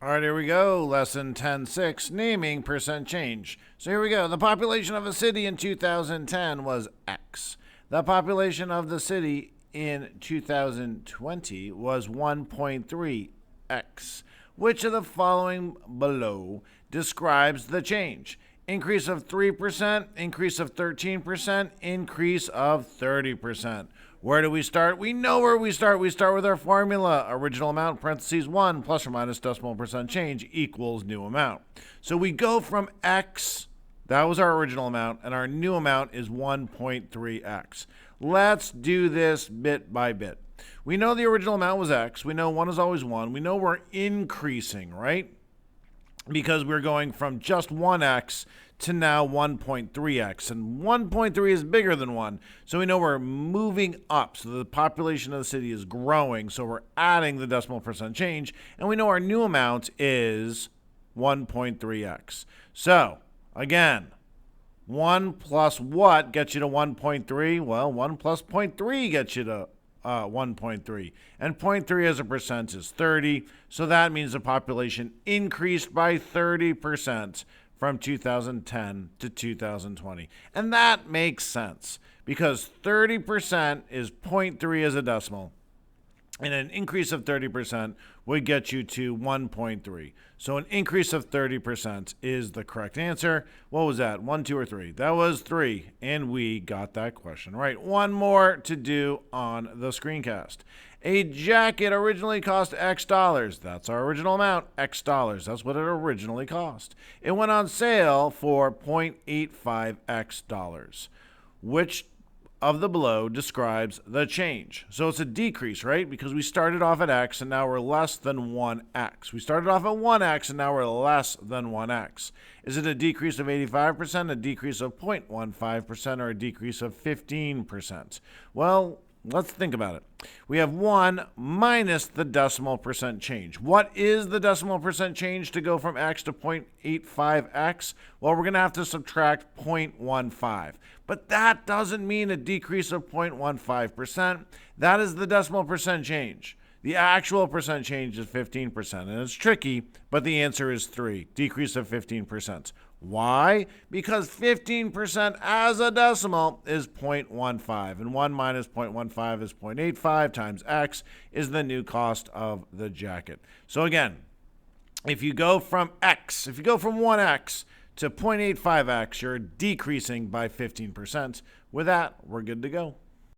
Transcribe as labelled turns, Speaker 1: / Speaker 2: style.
Speaker 1: All right, here we go. Lesson 10.6, naming percent change. So here we go. The population of a city in 2010 was X. The population of the city in 2020 was 1.3X. Which of the following below describes the change? Increase of 3%, increase of 13%, increase of 30%. Where do we start? We know where we start. We start with our formula. Original amount, parentheses 1, plus or minus decimal percent change equals new amount. So we go from X, that was our original amount, and our new amount is 1.3X. Let's do this bit by bit. We know the original amount was X. We know 1 is always 1. We know we're increasing, right? Because we're going from just 1x to now 1.3x. And 1.3 is bigger than 1. So we know we're moving up. So the population of the city is growing. So we're adding the decimal percent change. And we know our new amount is 1.3x. So, again, 1 plus what gets you to 1.3? Well, 1 plus 0.3 gets you to 1.3. And 0.3 as a percent is 30. So that means the population increased by 30% from 2010 to 2020. And that makes sense because 30% is 0.3 as a decimal. And an increase of 30% would get you to 1.3. So an increase of 30% is the correct answer. What was that? 1, 2, or 3? That was 3. And we got that question right. One more to do on the screencast. A jacket originally cost X dollars. That's our original amount, X dollars. That's what it originally cost. It went on sale for 0.85X dollars. Which of the below describes the change? So it's a decrease, right? Because we started off at X and now we're less than 1X. We started off at 1X and now we're less than 1X. Is it a decrease of 85%, a decrease of 0.15%, or a decrease of 15%? Well, let's think about it. We have 1 minus the decimal percent change. What is the decimal percent change to go from X to 0.85X? Well, we're going to have to subtract 0.15. But that doesn't mean a decrease of 0.15%. That is the decimal percent change. The actual percent change is 15%. And it's tricky, but the answer is 3, decrease of 15%. Why? Because 15% as a decimal is 0.15, and 1 minus 0.15 is 0.85 times X is the new cost of the jacket. So again, if you go from 1X to 0.85X, you're decreasing by 15%. With that, we're good to go.